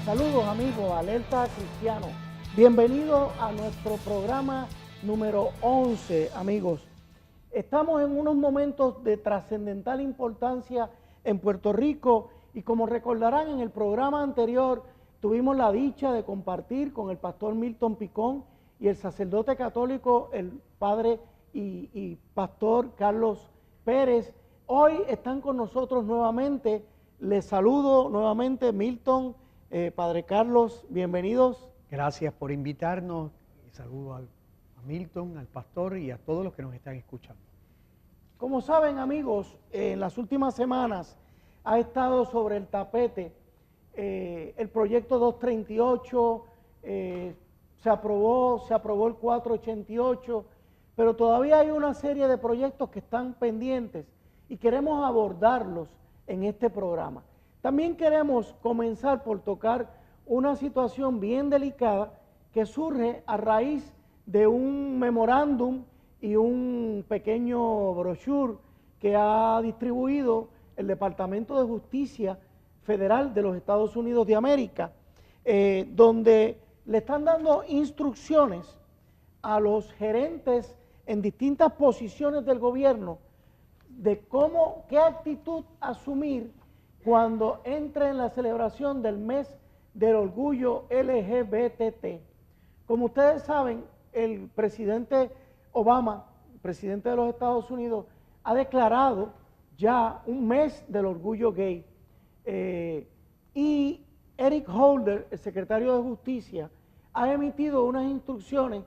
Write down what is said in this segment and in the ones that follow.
Saludos amigos, Alerta Cristiano. Bienvenidos a nuestro programa número 11, amigos. Estamos en unos momentos de trascendental importancia en Puerto Rico y como recordarán en el programa anterior tuvimos la dicha de compartir con el pastor Milton Picón y el sacerdote católico, el padre y pastor Carlos Pérez. Hoy están con nosotros nuevamente. Les saludo nuevamente, Milton, Padre Carlos, bienvenidos. Gracias por invitarnos. Saludo a Milton, al pastor y a todos los que nos están escuchando. Como saben, amigos, en las últimas semanas ha estado sobre el tapete el proyecto 238, se aprobó el 488, pero todavía hay una serie de proyectos que están pendientes y queremos abordarlos en este programa. También queremos comenzar por tocar una situación bien delicada que surge a raíz de un memorándum y un pequeño brochure que ha distribuido el Departamento de Justicia Federal de los Estados Unidos de América, donde le están dando instrucciones a los gerentes en distintas posiciones del gobierno de qué actitud asumir cuando entre en la celebración del mes del orgullo LGBT. Como ustedes saben, el presidente Obama, presidente de los Estados Unidos, ha declarado ya un mes del orgullo gay. Y Eric Holder, el secretario de Justicia, ha emitido unas instrucciones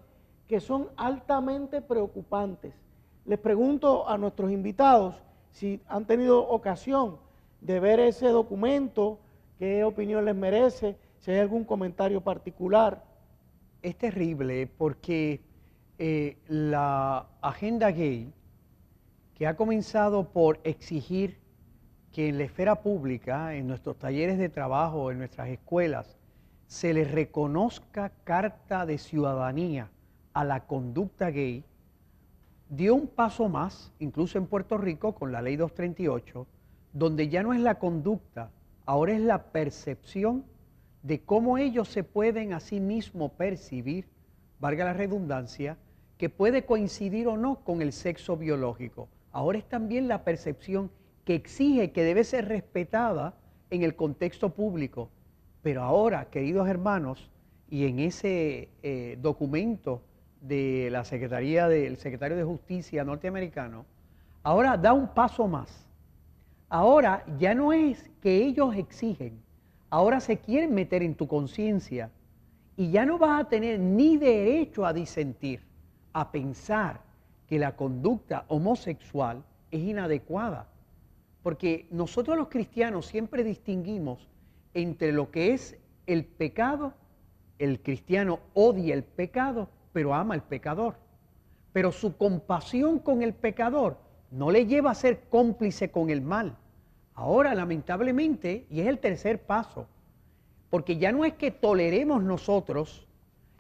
que son altamente preocupantes. Les pregunto a nuestros invitados si han tenido ocasión de ver ese documento, qué opinión les merece, si hay algún comentario particular. Es terrible porque la agenda gay, que ha comenzado por exigir que en la esfera pública, en nuestros talleres de trabajo, en nuestras escuelas, se les reconozca carta de ciudadanía a la conducta gay, dio un paso más, incluso en Puerto Rico, con la ley 238, donde ya no es la conducta, ahora es la percepción de cómo ellos se pueden a sí mismos percibir, valga la redundancia, que puede coincidir o no con el sexo biológico. Ahora es también la percepción que exige que debe ser respetada en el contexto público. Pero ahora, queridos hermanos, y en ese documento de la Secretaría del Secretario de Justicia norteamericano, ahora da un paso más. Ahora ya no es que ellos exigen, ahora se quieren meter en tu conciencia y ya no vas a tener ni derecho a disentir, a pensar que la conducta homosexual es inadecuada. Porque nosotros los cristianos siempre distinguimos entre lo que es el pecado. El cristiano odia el pecado, pero ama al pecador. Pero su compasión con el pecador no le lleva a ser cómplice con el mal. Ahora, lamentablemente, y es el tercer paso, porque ya no es que toleremos nosotros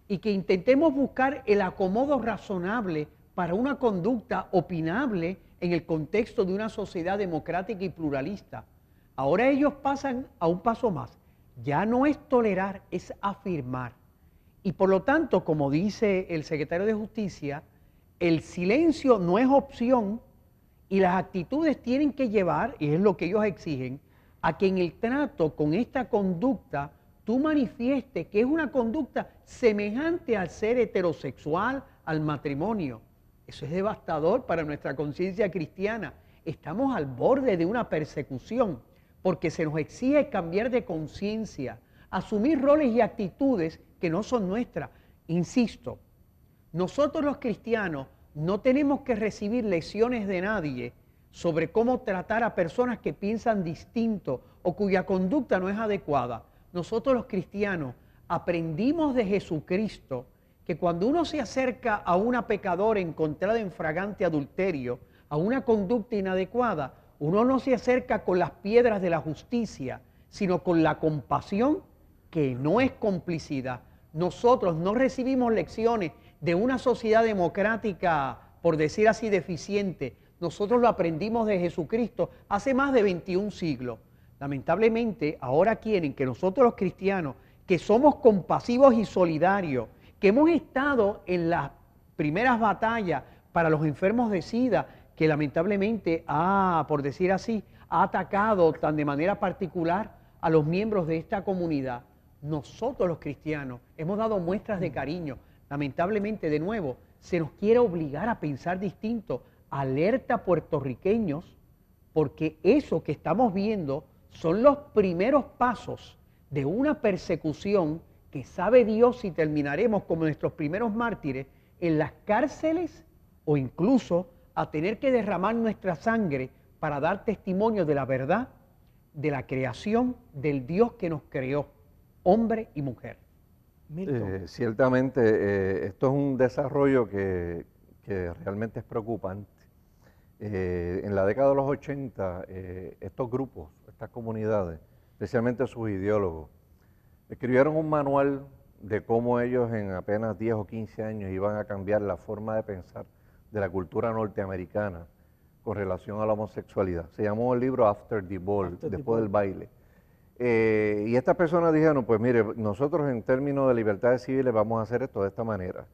y que intentemos buscar el acomodo razonable para una conducta opinable en el contexto de una sociedad democrática y pluralista. Ahora ellos pasan a un paso más. Ya no es tolerar, es afirmar. Y por lo tanto, como dice el secretario de Justicia, el silencio no es opción y las actitudes tienen que llevar, y es lo que ellos exigen, a que en el trato con esta conducta tú manifiestes que es una conducta semejante al ser heterosexual, al matrimonio. Eso es devastador para nuestra conciencia cristiana. Estamos al borde de una persecución porque se nos exige cambiar de conciencia, asumir roles y actitudes que no son nuestras. Insisto, nosotros los cristianos no tenemos que recibir lecciones de nadie sobre cómo tratar a personas que piensan distinto o cuya conducta no es adecuada. Nosotros los cristianos aprendimos de Jesucristo que cuando uno se acerca a una pecadora encontrada en fragante adulterio, a una conducta inadecuada, uno no se acerca con las piedras de la justicia, sino con la compasión, que no es complicidad. Nosotros no recibimos lecciones de una sociedad democrática, por decir así, deficiente. Nosotros lo aprendimos de Jesucristo hace más de 21 siglos. Lamentablemente, ahora quieren que nosotros los cristianos que somos compasivos y solidarios, que hemos estado en las primeras batallas para los enfermos de SIDA, que lamentablemente por decir así, ha atacado tan de manera particular a los miembros de esta comunidad. Nosotros los cristianos hemos dado muestras de cariño. Lamentablemente, de nuevo, se nos quiere obligar a pensar distinto. Alerta puertorriqueños, porque eso que estamos viendo son los primeros pasos de una persecución que sabe Dios si terminaremos como nuestros primeros mártires en las cárceles o incluso a tener que derramar nuestra sangre para dar testimonio de la verdad, de la creación del Dios que nos creó, hombre y mujer. Ciertamente, esto es un desarrollo que realmente es preocupante. En la década de los 80, estos grupos, estas comunidades, especialmente sus ideólogos, escribieron un manual de cómo ellos en apenas 10 o 15 años iban a cambiar la forma de pensar de la cultura norteamericana con relación a la homosexualidad. Se llamó el libro After the Ball, después del baile. Y estas personas dijeron, pues mire, nosotros en términos de libertades civiles vamos a hacer esto de esta manera.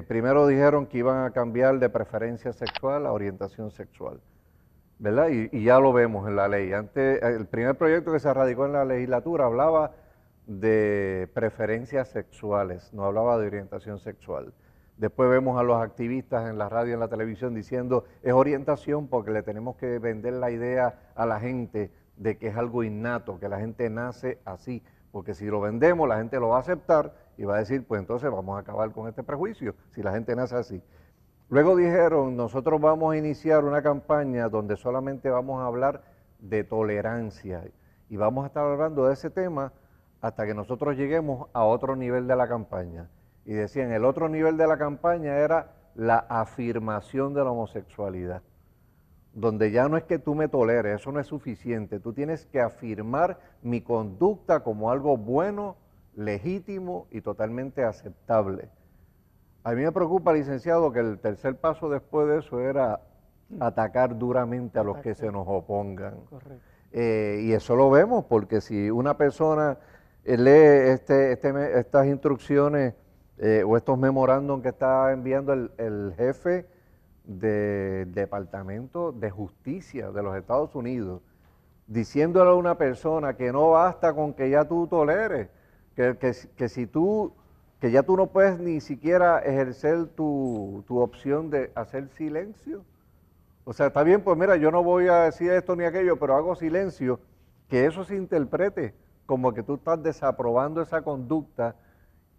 Primero dijeron que iban a cambiar de preferencia sexual a orientación sexual, ¿verdad? Y ya lo vemos en la ley. Antes, el primer proyecto que se radicó en la legislatura hablaba de preferencias sexuales, no hablaba de orientación sexual. Después vemos a los activistas en la radio y en la televisión diciendo es orientación porque le tenemos que vender la idea a la gente de que es algo innato, que la gente nace así, porque si lo vendemos la gente lo va a aceptar y va a decir, pues entonces vamos a acabar con este prejuicio, si la gente nace así. Luego dijeron, nosotros vamos a iniciar una campaña donde solamente vamos a hablar de tolerancia y vamos a estar hablando de ese tema hasta que nosotros lleguemos a otro nivel de la campaña. Y decían, el otro nivel de la campaña era la afirmación de la homosexualidad, donde ya no es que tú me toleres, eso no es suficiente, tú tienes que afirmar mi conducta como algo bueno, legítimo y totalmente aceptable. A mí me preocupa, licenciado, que el tercer paso después de eso era atacar duramente a los que se nos opongan. Correcto. Y eso lo vemos, porque si una persona lee estas instrucciones o estos memorándum que está enviando el jefe del Departamento de Justicia de los Estados Unidos, diciéndole a una persona que no basta con que ya tú toleres, que ya tú no puedes ni siquiera ejercer tu opción de hacer silencio. O sea, está bien, pues mira, yo no voy a decir esto ni aquello, pero hago silencio, que eso se interprete como que tú estás desaprobando esa conducta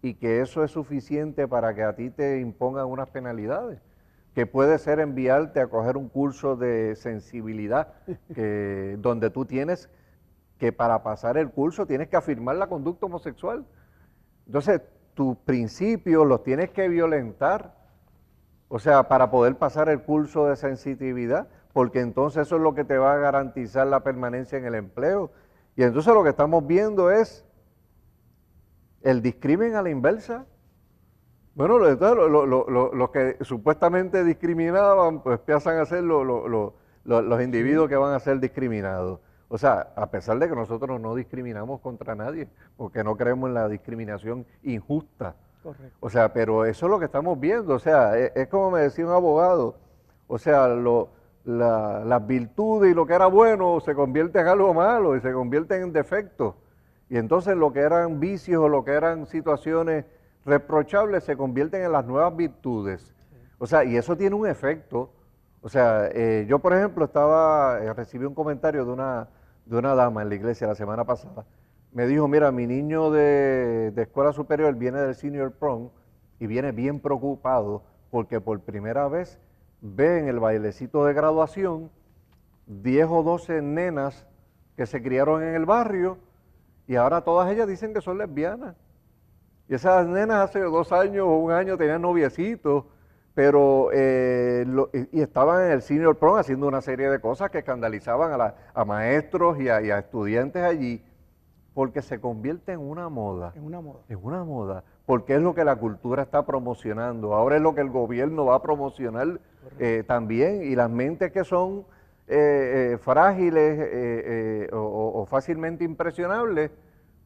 y que eso es suficiente para que a ti te impongan unas penalidades, que puede ser enviarte a coger un curso de sensibilidad, donde tú tienes que para pasar el curso tienes que afirmar la conducta homosexual. Entonces, tus principios los tienes que violentar, o sea, para poder pasar el curso de sensitividad, porque entonces eso es lo que te va a garantizar la permanencia en el empleo. Y entonces lo que estamos viendo es el discrimen a la inversa. Bueno, los que supuestamente discriminaban, pues empiezan a ser los individuos que van a ser discriminados. O sea, a pesar de que nosotros no discriminamos contra nadie, porque no creemos en la discriminación injusta. Correcto. O sea, pero eso es lo que estamos viendo. O sea, es como me decía un abogado, o sea, las virtudes y lo que era bueno se convierte en algo malo y se convierten en defectos. Y entonces lo que eran vicios o lo que eran situaciones reprochables se convierten en las nuevas virtudes. Sí. O sea, y eso tiene un efecto. O sea, yo por ejemplo recibí un comentario de una dama en la iglesia la semana pasada. Me dijo, mira, mi niño de escuela superior viene del senior prom y viene bien preocupado porque por primera vez ve en el bailecito de graduación 10 o 12 nenas que se criaron en el barrio y ahora todas ellas dicen que son lesbianas. Y esas nenas hace 2 años o 1 año tenían noviecitos, pero y estaban en el senior prom haciendo una serie de cosas que escandalizaban a maestros y a estudiantes allí, porque se convierte en una moda. En una moda. En una moda, porque es lo que la cultura está promocionando. Ahora es lo que el gobierno va a promocionar también, y las mentes que son frágiles o fácilmente impresionables,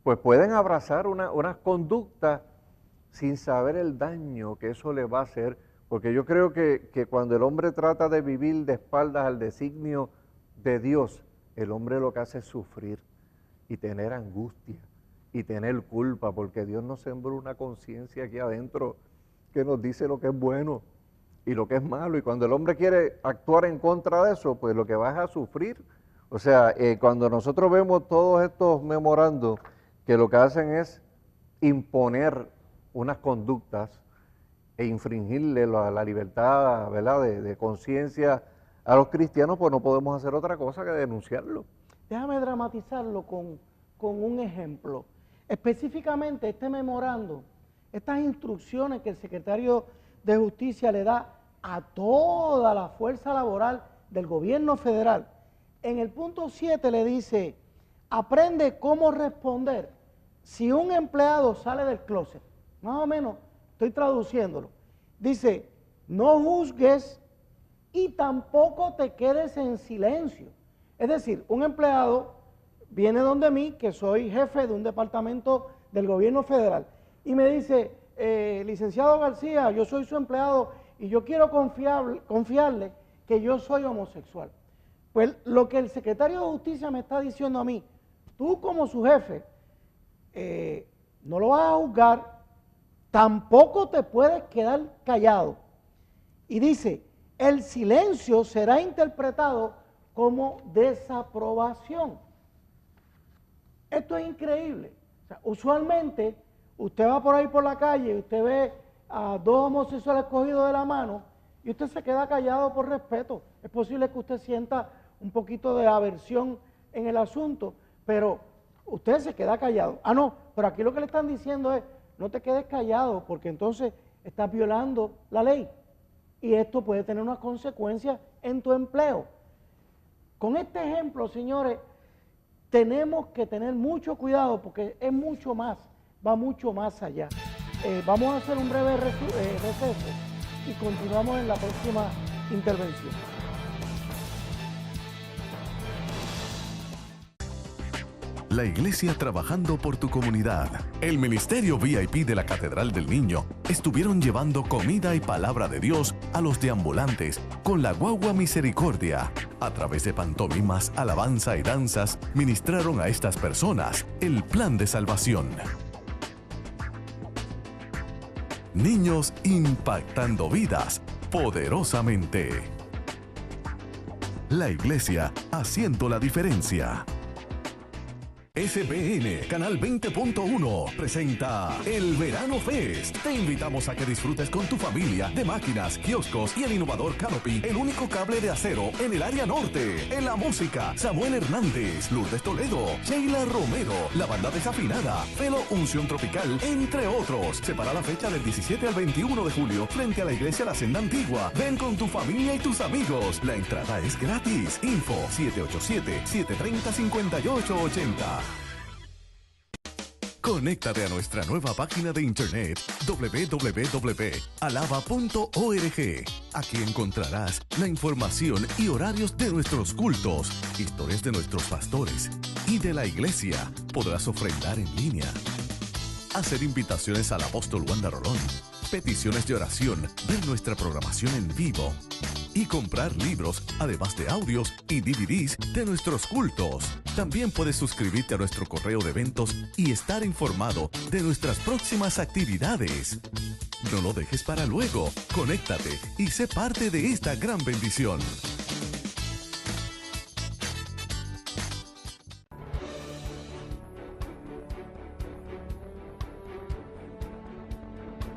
pues pueden abrazar unas conductas sin saber el daño que eso le va a hacer, porque yo creo que cuando el hombre trata de vivir de espaldas al designio de Dios, el hombre lo que hace es sufrir y tener angustia y tener culpa, porque Dios nos sembró una conciencia aquí adentro que nos dice lo que es bueno y lo que es malo, y cuando el hombre quiere actuar en contra de eso, pues lo que va es a sufrir. O sea, cuando nosotros vemos todos estos memorandos que lo que hacen es imponer unas conductas e infringirle la libertad, ¿verdad?, de conciencia a los cristianos, pues no podemos hacer otra cosa que denunciarlo. Déjame dramatizarlo con un ejemplo. Específicamente este memorando, estas instrucciones que el secretario de Justicia le da a toda la fuerza laboral del gobierno federal, en el punto 7 le dice, aprende cómo responder si un empleado sale del closet. Más o menos, estoy traduciéndolo. Dice, no juzgues y tampoco te quedes en silencio. Es decir, un empleado viene donde mí, que soy jefe de un departamento del gobierno federal, y me dice, licenciado García, yo soy su empleado y yo quiero confiarle que yo soy homosexual. Pues lo que el secretario de Justicia me está diciendo a mí, tú como su jefe, no lo vas a juzgar, tampoco te puedes quedar callado. Y dice, el silencio será interpretado como desaprobación. Esto es increíble. O sea, usualmente usted va por ahí por la calle y usted ve a dos homosexuales cogidos de la mano y usted se queda callado por respeto. Es posible que usted sienta un poquito de aversión en el asunto, pero usted se queda callado. Ah, no, pero aquí lo que le están diciendo es, no te quedes callado porque entonces estás violando la ley y esto puede tener unas consecuencias en tu empleo. Con este ejemplo, señores, tenemos que tener mucho cuidado porque es mucho más, va mucho más allá. Vamos a hacer un breve receso y continuamos en la próxima intervención. La iglesia trabajando por tu comunidad. El ministerio VIP de la Catedral del Niño estuvieron llevando comida y palabra de Dios a los deambulantes con la guagua Misericordia. A través de pantomimas, alabanza y danzas, ministraron a estas personas el plan de salvación. Niños impactando vidas poderosamente. La iglesia haciendo la diferencia. SBN Canal 20.1 presenta el Verano Fest. Te invitamos a que disfrutes con tu familia de máquinas, kioscos y el innovador Canopy, el único cable de acero en el área norte. En la música, Samuel Hernández, Lourdes Toledo, Sheila Romero, la banda desafinada, Felo Unción Tropical, entre otros. Separa la fecha del 17 al 21 de julio frente a la iglesia La Senda Antigua. Ven con tu familia y tus amigos. La entrada es gratis. Info 787-730-5880. Conéctate a nuestra nueva página de internet www.alaba.org. Aquí encontrarás la información y horarios de nuestros cultos, historias de nuestros pastores y de la iglesia. Podrás ofrendar en línea, hacer invitaciones al apóstol Wanda Rolón, peticiones de oración, ver nuestra programación en vivo y comprar libros, además de audios y DVDs de nuestros cultos. También puedes suscribirte a nuestro correo de eventos y estar informado de nuestras próximas actividades. No lo dejes para luego. Conéctate y sé parte de esta gran bendición.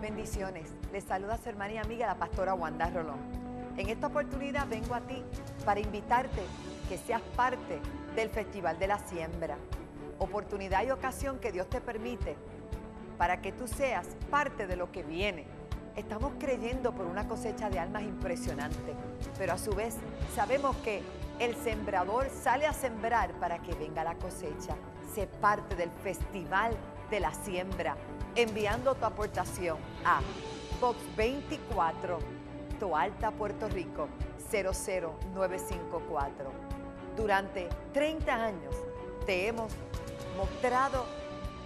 Bendiciones. Les saluda su hermana y amiga, la pastora Wanda Rolón. En esta oportunidad vengo a ti para invitarte que seas parte del Festival de la Siembra. Oportunidad y ocasión que Dios te permite para que tú seas parte de lo que viene. Estamos creyendo por una cosecha de almas impresionante, pero a su vez sabemos que el sembrador sale a sembrar para que venga la cosecha. Sé parte del Festival de la Siembra, enviando tu aportación a Box 24, Toalta, Puerto Rico, 00954. Durante 30 años te hemos mostrado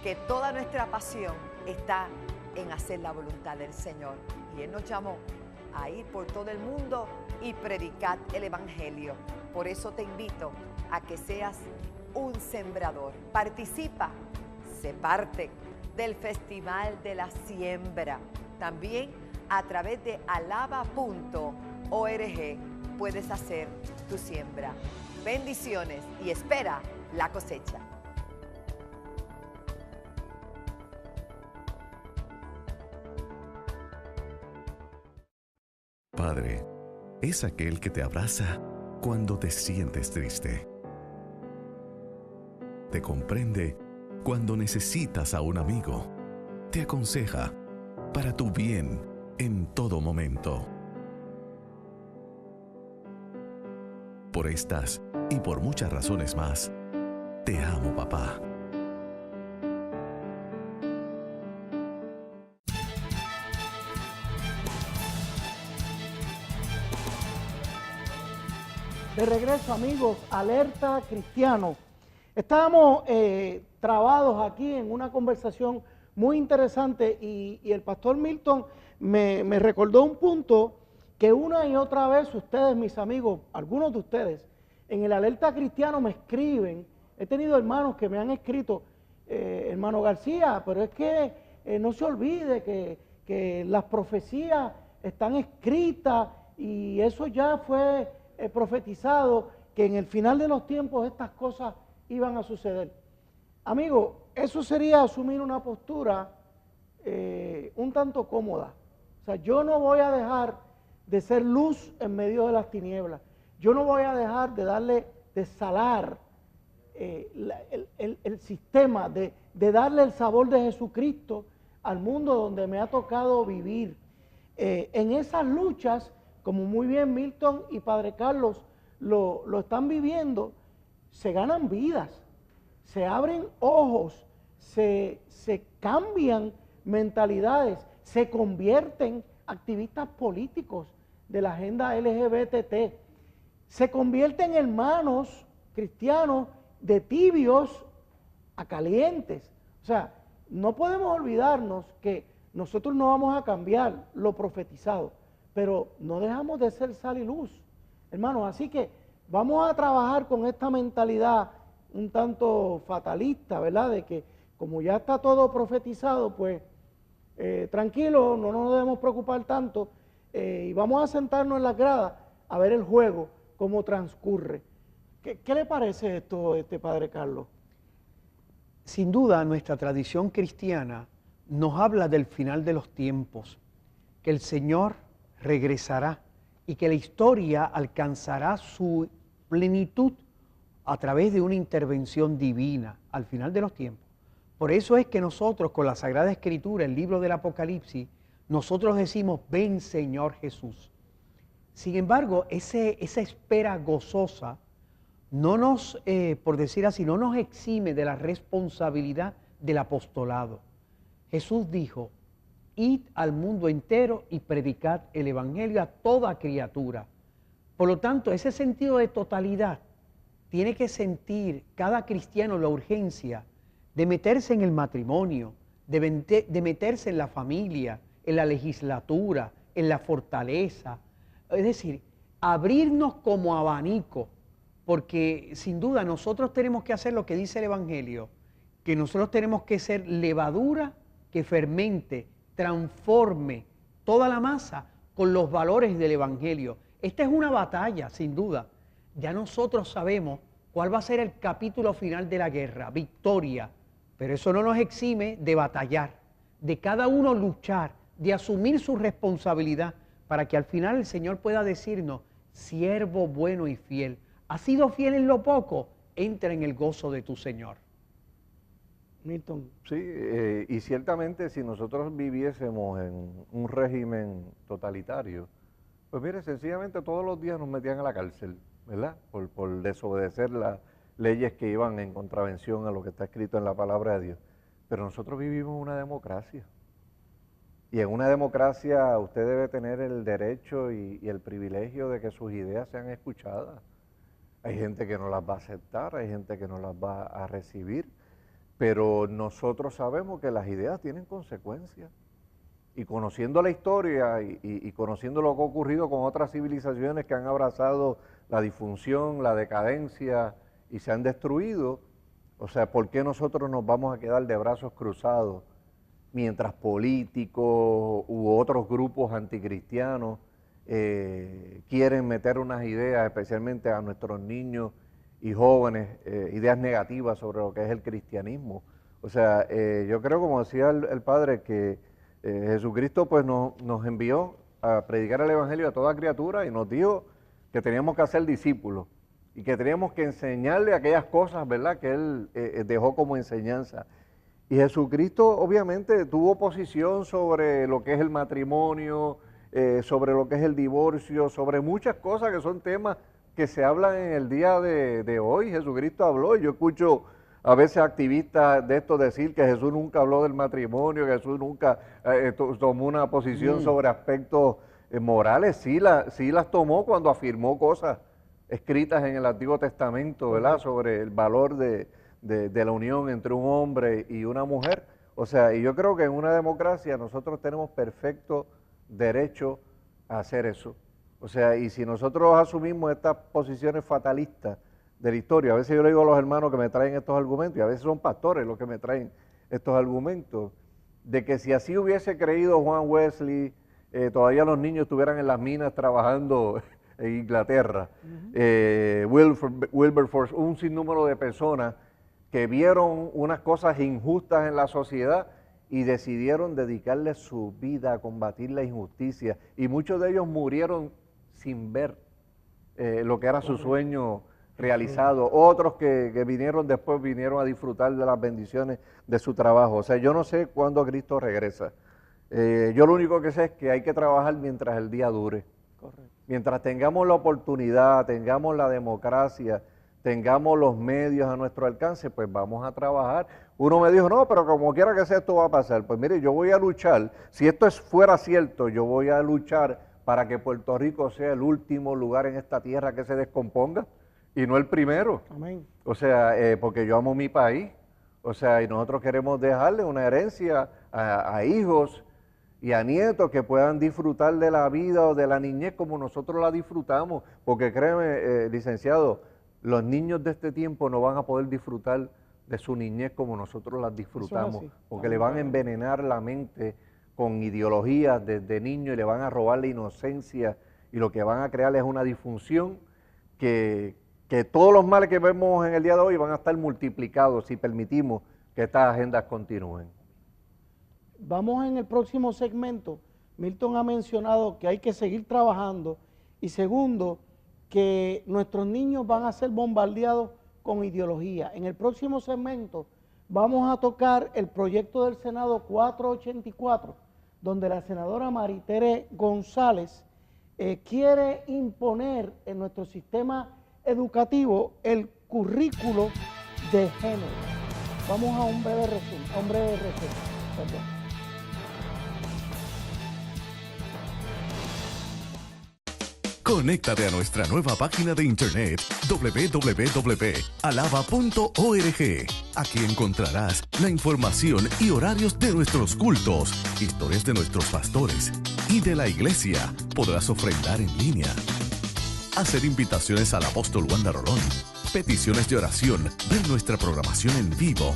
que toda nuestra pasión está en hacer la voluntad del Señor. Y Él nos llamó a ir por todo el mundo y predicar el Evangelio. Por eso te invito a que seas un sembrador. Participa, sé parte del Festival de la Siembra. También a través de alaba.org puedes hacer tu siembra. Bendiciones y espera la cosecha. Padre es aquel que te abraza cuando te sientes triste. Te comprende cuando necesitas a un amigo. Te aconseja para tu bien en todo momento. Por estas y por muchas razones más, te amo, papá. De regreso, amigos, Alerta Cristiano. Estábamos trabados aquí en una conversación muy interesante y el pastor Milton me recordó un punto que una y otra vez ustedes, mis amigos, algunos de ustedes, en el Alerta Cristiano me escriben. He tenido hermanos que me han escrito, hermano García, pero es que no se olvide que las profecías están escritas y eso ya fue profetizado, que en el final de los tiempos estas cosas iban a suceder. Amigo, eso sería asumir una postura un tanto cómoda. O sea, yo no voy a dejar de ser luz en medio de las tinieblas. Yo no voy a dejar de salar el sistema, de darle el sabor de Jesucristo al mundo donde me ha tocado vivir. En esas luchas, como muy bien Milton y Padre Carlos lo están viviendo, se ganan vidas, se abren ojos, se cambian mentalidades, se convierten activistas políticos de la agenda LGBT, se convierten hermanos cristianos de tibios a calientes. O sea, no podemos olvidarnos que nosotros no vamos a cambiar lo profetizado, pero no dejamos de ser sal y luz, hermanos. Así que vamos a trabajar con esta mentalidad un tanto fatalista, ¿verdad? De que como ya está todo profetizado, pues tranquilo, no nos debemos preocupar tanto y vamos a sentarnos en las gradas a ver el juego, cómo transcurre. ¿Qué le parece esto, Padre Carlos? Sin duda, nuestra tradición cristiana nos habla del final de los tiempos, que el Señor regresará y que la historia alcanzará su plenitud a través de una intervención divina al final de los tiempos. Por eso es que nosotros con la Sagrada Escritura, el libro del Apocalipsis, nosotros decimos, ven Señor Jesús. Sin embargo, esa espera gozosa no nos, por decir así, no nos exime de la responsabilidad del apostolado. Jesús dijo, id al mundo entero y predicad el Evangelio a toda criatura. Por lo tanto, ese sentido de totalidad tiene que sentir cada cristiano la urgencia de meterse en el matrimonio, de meterse en la familia, en la legislatura, en la fortaleza. Es decir, abrirnos como abanico, porque sin duda nosotros tenemos que hacer lo que dice el Evangelio, que nosotros tenemos que ser levadura que fermente, transforme toda la masa con los valores del Evangelio. Esta es una batalla, sin duda. Ya nosotros sabemos cuál va a ser el capítulo final de la guerra, victoria, pero eso no nos exime de batallar, de cada uno luchar, de asumir su responsabilidad, para que al final el Señor pueda decirnos, siervo bueno y fiel, ¿has sido fiel en lo poco? Entra en el gozo de tu Señor. Milton. Sí, y ciertamente si nosotros viviésemos en un régimen totalitario, pues mire, sencillamente todos los días nos metían a la cárcel, ¿verdad? Por desobedecer las leyes que iban en contravención a lo que está escrito en la palabra de Dios. Pero nosotros vivimos una democracia. Y en una democracia usted debe tener el derecho y el privilegio de que sus ideas sean escuchadas. Hay gente que no las va a aceptar, hay gente que no las va a recibir, pero nosotros sabemos que las ideas tienen consecuencias. Y conociendo la historia y conociendo lo que ha ocurrido con otras civilizaciones que han abrazado la disfunción, la decadencia y se han destruido, o sea, ¿por qué nosotros nos vamos a quedar de brazos cruzados mientras políticos u otros grupos anticristianos quieren meter unas ideas, especialmente a nuestros niños y jóvenes, ideas negativas sobre lo que es el cristianismo? O sea, yo creo, como decía el padre, que Jesucristo pues nos envió a predicar el Evangelio a toda criatura y nos dijo que teníamos que hacer discípulos y que teníamos que enseñarle aquellas cosas, ¿verdad?, que Él dejó como enseñanza. Y Jesucristo obviamente tuvo posición sobre lo que es el matrimonio, sobre lo que es el divorcio, sobre muchas cosas que son temas que se hablan en el día de hoy. Jesucristo habló, y yo escucho a veces activistas de esto decir que Jesús nunca habló del matrimonio, que Jesús nunca tomó una posición sobre aspectos morales. Sí las tomó cuando afirmó cosas escritas en el Antiguo Testamento, ¿verdad?, sobre el valor de la unión entre un hombre y una mujer. O sea, y yo creo que en una democracia nosotros tenemos perfecto derecho a hacer eso. O sea, y si nosotros asumimos estas posiciones fatalistas de la historia, a veces yo le digo a los hermanos que me traen estos argumentos, y a veces son pastores los que me traen estos argumentos, de que si así hubiese creído Juan Wesley, todavía los niños estuvieran en las minas trabajando en Inglaterra. Wilberforce, un sinnúmero de personas que vieron unas cosas injustas en la sociedad y decidieron dedicarle su vida a combatir la injusticia, y muchos de ellos murieron sin ver lo que era su sueño realizado. Otros que vinieron después vinieron a disfrutar de las bendiciones de su trabajo. O sea, yo no sé cuándo Cristo regresa. Yo lo único que sé es que hay que trabajar mientras el día dure. Correcto. Mientras tengamos la oportunidad, tengamos la democracia, tengamos los medios a nuestro alcance, pues vamos a trabajar. Uno me dijo, no, pero como quiera que sea, esto va a pasar. Pues mire, yo voy a luchar. Si esto fuera cierto, yo voy a luchar para que Puerto Rico sea el último lugar en esta tierra que se descomponga y no el primero. Amén. O sea, porque yo amo mi país. O sea, y nosotros queremos dejarle una herencia a hijos y a nietos que puedan disfrutar de la vida o de la niñez como nosotros la disfrutamos. Porque créeme, licenciado, los niños de este tiempo no van a poder disfrutar de su niñez como nosotros las disfrutamos, porque le van a envenenar la mente con ideologías desde niños y le van a robar la inocencia, y lo que van a crear es una disfunción que todos los males que vemos en el día de hoy van a estar multiplicados si permitimos que estas agendas continúen. Vamos en el próximo segmento. Milton ha mencionado que hay que seguir trabajando, y segundo, que nuestros niños van a ser bombardeados con ideología. En el próximo segmento vamos a tocar el proyecto del Senado 484, donde la senadora Maritere González quiere imponer en nuestro sistema educativo el currículo de género. Vamos a un breve resumen, perdón. Conéctate a nuestra nueva página de internet www.alaba.org. Aquí encontrarás la información y horarios de nuestros cultos, historias de nuestros pastores y de la iglesia. Podrás ofrendar en línea, hacer invitaciones al apóstol Wanda Rolón, peticiones de oración, ver nuestra programación en vivo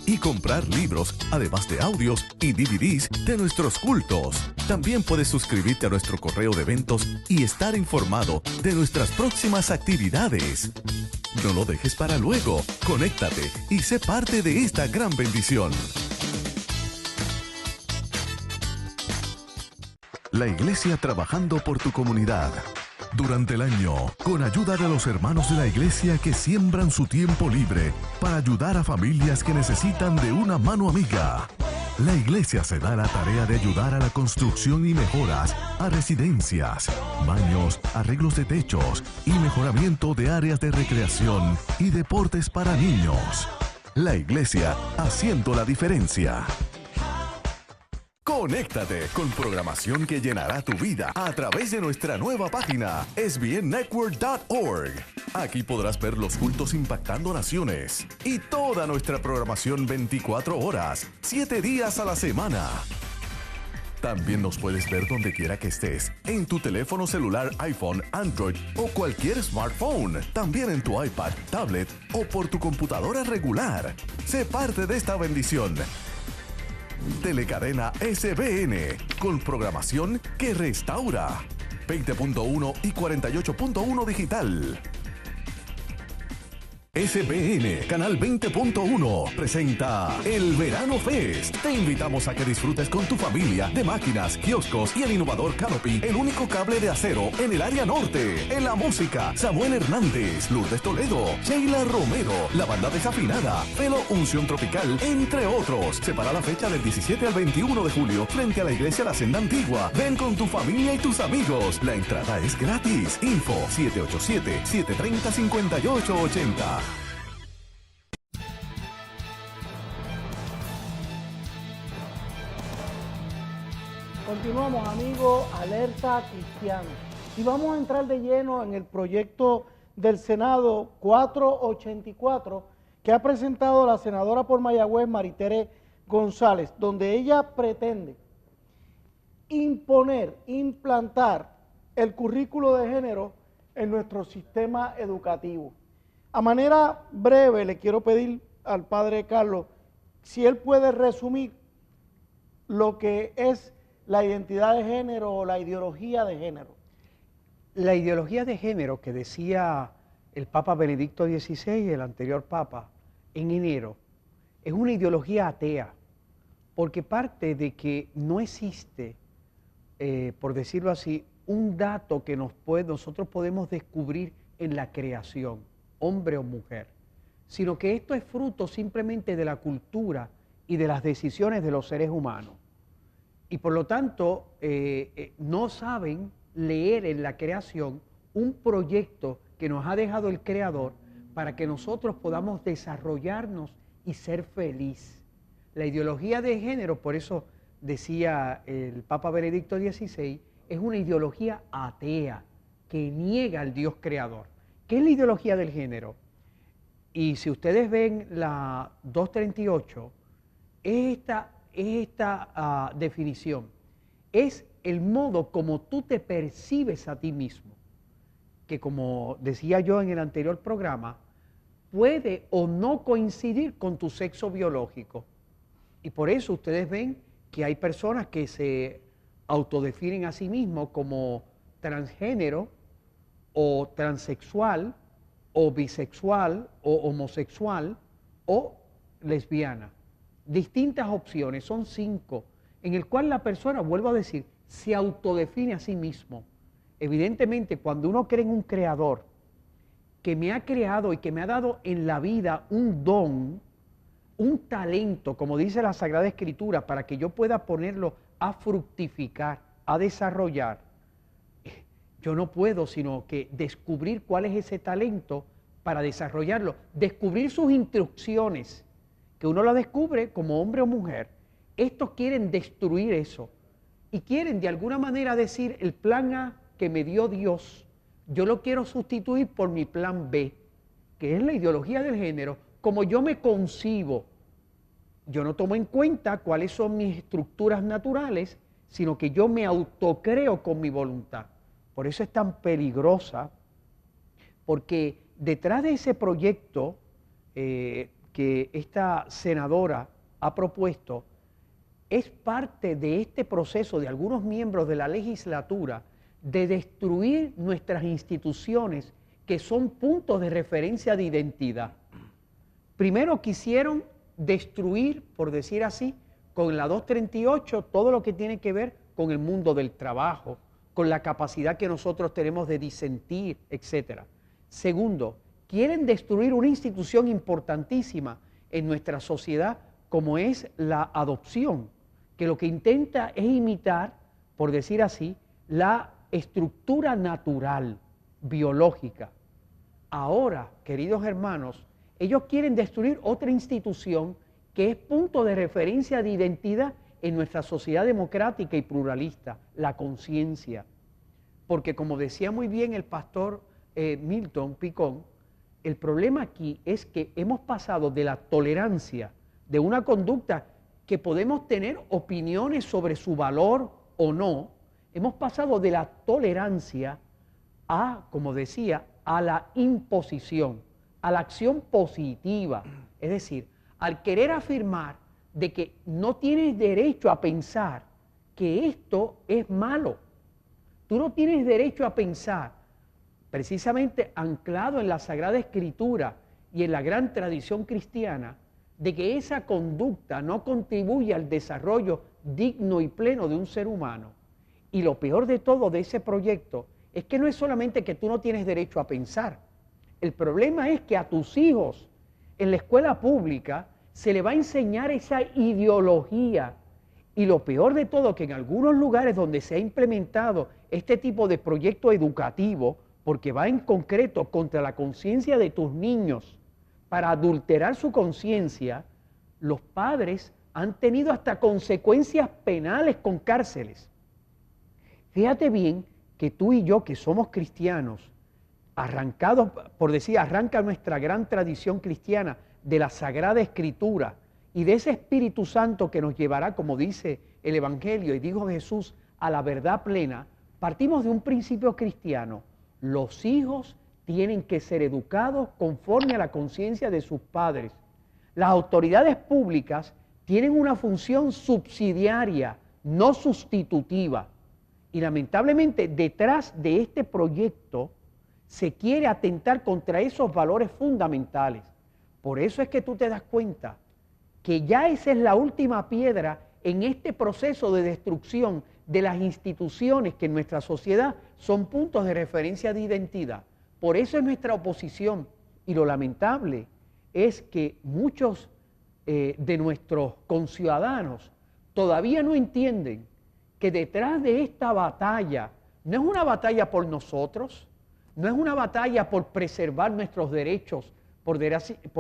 y comprar libros, además de audios y DVDs de nuestros cultos. También puedes suscribirte a nuestro correo de eventos y estar informado de nuestras próximas actividades. No lo dejes para luego. Conéctate y sé parte de esta gran bendición. La iglesia trabajando por tu comunidad. Durante el año, con ayuda de los hermanos de la iglesia que siembran su tiempo libre para ayudar a familias que necesitan de una mano amiga. La iglesia se da la tarea de ayudar a la construcción y mejoras a residencias, baños, arreglos de techos y mejoramiento de áreas de recreación y deportes para niños. La iglesia haciendo la diferencia. Conéctate con programación que llenará tu vida a través de nuestra nueva página sbnnetwork.org. Aquí podrás ver los cultos impactando naciones y toda nuestra programación 24 horas, 7 días a la semana. También nos puedes ver donde quiera que estés, en tu teléfono celular, iPhone, Android o cualquier smartphone. También en tu iPad, tablet o por tu computadora regular. Sé parte de esta bendición. Telecadena SBN, con programación que restaura. 20.1 y 48.1 digital. SBN, Canal 20.1, presenta el Verano Fest. Te invitamos a que disfrutes con tu familia de máquinas, kioscos y el innovador Canopy, el único cable de acero en el área norte. En la música, Samuel Hernández, Lourdes Toledo, Sheila Romero, la banda desafinada, Felo Unción Tropical, entre otros. Separa la fecha del 17 al 21 de julio frente a la iglesia La Senda Antigua. Ven con tu familia y tus amigos. La entrada es gratis. Info 787-730-5880. Continuamos, amigos, Alerta Cristiana. Y vamos a entrar de lleno en el proyecto del Senado 484 que ha presentado la senadora por Mayagüez, Maritere González, donde ella pretende implantar el currículo de género en nuestro sistema educativo. A manera breve, le quiero pedir al padre Carlos si él puede resumir lo que es la identidad de género o la ideología de género. La ideología de género que decía el Papa Benedicto XVI, el anterior Papa, en enero, es una ideología atea, porque parte de que no existe, por decirlo así, un dato que nosotros podemos descubrir en la creación, hombre o mujer, sino que esto es fruto simplemente de la cultura y de las decisiones de los seres humanos. Y por lo tanto, no saben leer en la creación un proyecto que nos ha dejado el Creador para que nosotros podamos desarrollarnos y ser feliz. La ideología de género, por eso decía el Papa Benedicto XVI, es una ideología atea que niega al Dios Creador. ¿Qué es la ideología del género? Y si ustedes ven la 238, esta definición es el modo como tú te percibes a ti mismo, que como decía yo en el anterior programa, puede o no coincidir con tu sexo biológico. Y por eso ustedes ven que hay personas que se autodefinen a sí mismos como transgénero o transexual o bisexual o homosexual o lesbiana. Distintas opciones, son 5, en el cual la persona, vuelvo a decir, se autodefine a sí mismo. Evidentemente, cuando uno cree en un creador que me ha creado y que me ha dado en la vida un don, un talento, como dice la Sagrada Escritura, para que yo pueda ponerlo a fructificar, a desarrollar, yo no puedo sino que descubrir cuál es ese talento para desarrollarlo, descubrir sus instrucciones, que uno la descubre como hombre o mujer. Estos quieren destruir eso y quieren de alguna manera decir el plan A que me dio Dios, yo lo quiero sustituir por mi plan B, que es la ideología del género. Como yo me concibo, yo no tomo en cuenta cuáles son mis estructuras naturales, sino que yo me autocreo con mi voluntad. Por eso es tan peligrosa, porque detrás de ese proyecto que esta senadora ha propuesto, es parte de este proceso de algunos miembros de la legislatura de destruir nuestras instituciones que son puntos de referencia de identidad. Primero quisieron destruir, por decir así, con la 238, todo lo que tiene que ver con el mundo del trabajo, con la capacidad que nosotros tenemos de disentir, etc. Segundo, quieren destruir una institución importantísima en nuestra sociedad como es la adopción, que lo que intenta es imitar, por decir así, la estructura natural, biológica. Ahora, queridos hermanos, ellos quieren destruir otra institución que es punto de referencia de identidad en nuestra sociedad democrática y pluralista, la conciencia. Porque como decía muy bien el pastor Milton Picón, el problema aquí es que hemos pasado de la tolerancia de una conducta que podemos tener opiniones sobre su valor o no, hemos pasado de la tolerancia a, como decía, a la imposición, a la acción positiva. Es decir, al querer afirmar de que no tienes derecho a pensar que esto es malo. Tú no tienes derecho a pensar, precisamente anclado en la Sagrada Escritura y en la gran tradición cristiana, de que esa conducta no contribuye al desarrollo digno y pleno de un ser humano. Y lo peor de todo de ese proyecto es que no es solamente que tú no tienes derecho a pensar. El problema es que a tus hijos en la escuela pública se le va a enseñar esa ideología. Y lo peor de todo, que en algunos lugares donde se ha implementado este tipo de proyecto educativo, porque va en concreto contra la conciencia de tus niños, para adulterar su conciencia, los padres han tenido hasta consecuencias penales con cárceles. Fíjate bien que tú y yo, que somos cristianos, arrancados, por decir, arranca nuestra gran tradición cristiana de la Sagrada Escritura y de ese Espíritu Santo que nos llevará, como dice el Evangelio y dijo Jesús, a la verdad plena, partimos de un principio cristiano. Los hijos tienen que ser educados conforme a la conciencia de sus padres. Las autoridades públicas tienen una función subsidiaria, no sustitutiva. Y lamentablemente detrás de este proyecto se quiere atentar contra esos valores fundamentales. Por eso es que tú te das cuenta que ya esa es la última piedra en este proceso de destrucción de las instituciones que en nuestra sociedad son puntos de referencia de identidad. Por eso es nuestra oposición. Y lo lamentable es que muchos de nuestros conciudadanos todavía no entienden que detrás de esta batalla no es una batalla por nosotros, no es una batalla por preservar nuestros derechos, por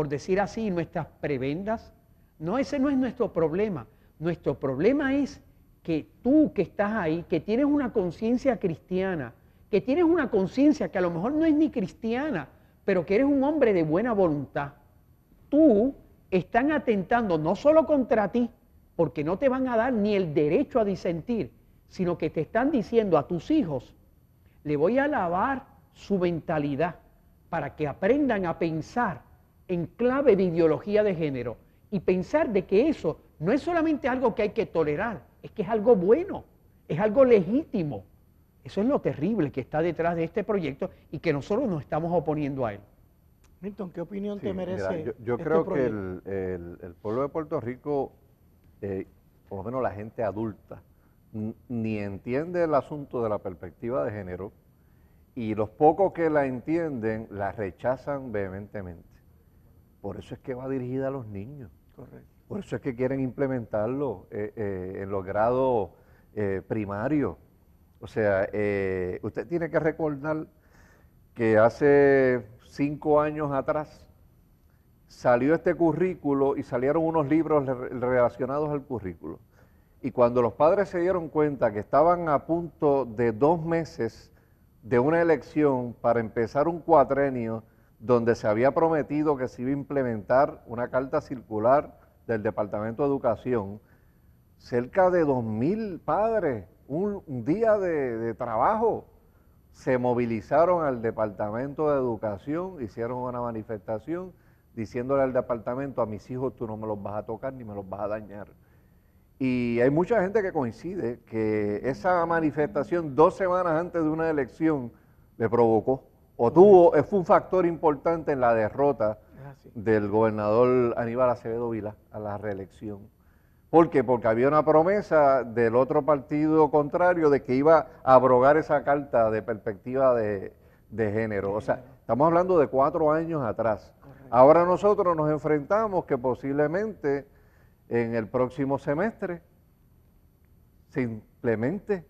decir así, nuestras prebendas. No, ese no es nuestro problema. Nuestro problema es que tú que estás ahí, que tienes una conciencia cristiana, que tienes una conciencia que a lo mejor no es ni cristiana, pero que eres un hombre de buena voluntad, tú están atentando no solo contra ti, porque no te van a dar ni el derecho a disentir, sino que te están diciendo a tus hijos, le voy a lavar su mentalidad para que aprendan a pensar en clave de ideología de género y pensar de que eso no es solamente algo que hay que tolerar, es que es algo bueno, es algo legítimo. Eso es lo terrible que está detrás de este proyecto y que nosotros nos estamos oponiendo a él. Milton, ¿qué opinión te Mira, merece yo este creo proyecto? que el pueblo de Puerto Rico, por lo menos la gente adulta, ni entiende el asunto de la perspectiva de género, y los pocos que la entienden la rechazan vehementemente. Por eso es que va dirigida a los niños. Correcto. Por eso es que quieren implementarlo en los grados primarios. O sea, usted tiene que recordar que hace 5 años atrás salió este currículo y salieron unos libros relacionados al currículo. Y cuando los padres se dieron cuenta que estaban a punto de 2 meses de una elección para empezar un cuatrenio donde se había prometido que se iba a implementar una carta circular del Departamento de Educación, cerca de 2.000 padres, un día de trabajo, se movilizaron al Departamento de Educación, hicieron una manifestación diciéndole al departamento, a mis hijos tú no me los vas a tocar ni me los vas a dañar. Y hay mucha gente que coincide que esa manifestación 2 semanas antes de una elección le provocó, fue un factor importante en la derrota del gobernador Aníbal Acevedo Vilá a la reelección. ¿Por qué? Porque había una promesa del otro partido contrario de que iba a abrogar esa carta de perspectiva de género. O sea, estamos hablando de 4 años atrás. Correcto. Ahora nosotros nos enfrentamos que posiblemente en el próximo semestre se implemente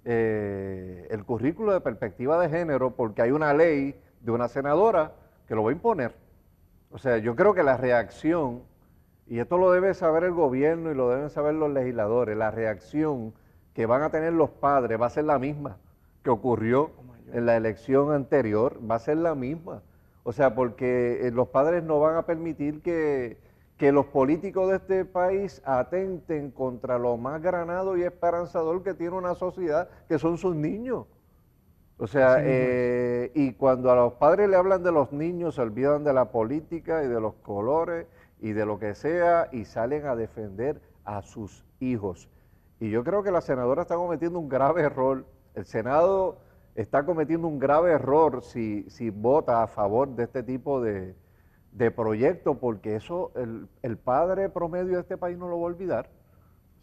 el currículo de perspectiva de género porque hay una ley de una senadora que lo va a imponer. O sea, yo creo que la reacción, y esto lo debe saber el gobierno y lo deben saber los legisladores, la reacción que van a tener los padres va a ser la misma que ocurrió en la elección anterior, va a ser la misma. O sea, porque los padres no van a permitir que los políticos de este país atenten contra lo más granado y esperanzador que tiene una sociedad, que son sus niños. O sea, y cuando a los padres le hablan de los niños, se olvidan de la política y de los colores y de lo que sea, y salen a defender a sus hijos. Y yo creo que la senadora está cometiendo un grave error. El Senado está cometiendo un grave error si vota a favor de este tipo de proyecto, porque eso el padre promedio de este país no lo va a olvidar.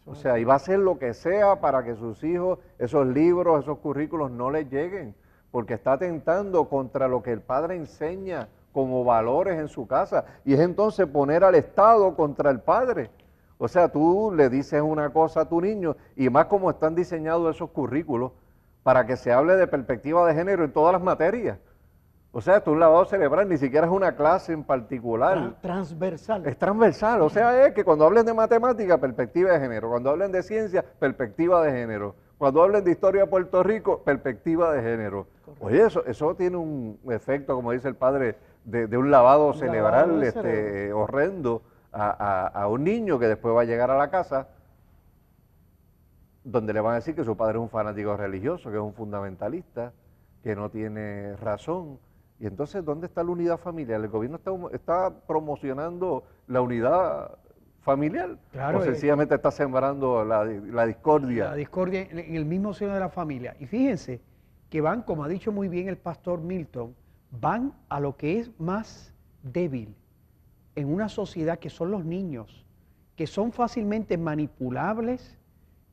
O sea, y va a hacer lo que sea para que sus hijos, esos libros, esos currículos no les lleguen, porque está atentando contra lo que el padre enseña como valores en su casa, y es entonces poner al Estado contra el padre. O sea, tú le dices una cosa a tu niño, y más como están diseñados esos currículos, para que se hable de perspectiva de género en todas las materias. O sea, esto es un lavado cerebral, ni siquiera es una clase en particular. Transversal. Es transversal, o sea, es que cuando hablen de matemática, perspectiva de género. Cuando hablen de ciencia, perspectiva de género. Cuando hablen de historia de Puerto Rico, perspectiva de género. Correcto. Oye, eso tiene un efecto, como dice el padre, de un lavado cerebral horrendo a un niño que después va a llegar a la casa donde le van a decir que su padre es un fanático religioso, que es un fundamentalista, que no tiene razón. Y entonces, ¿dónde está la unidad familiar? El gobierno está promocionando la unidad familiar, claro, o sencillamente está sembrando la discordia. La discordia en el mismo seno de la familia. Y fíjense que van, como ha dicho muy bien el pastor Milton, van a lo que es más débil en una sociedad, que son los niños, que son fácilmente manipulables,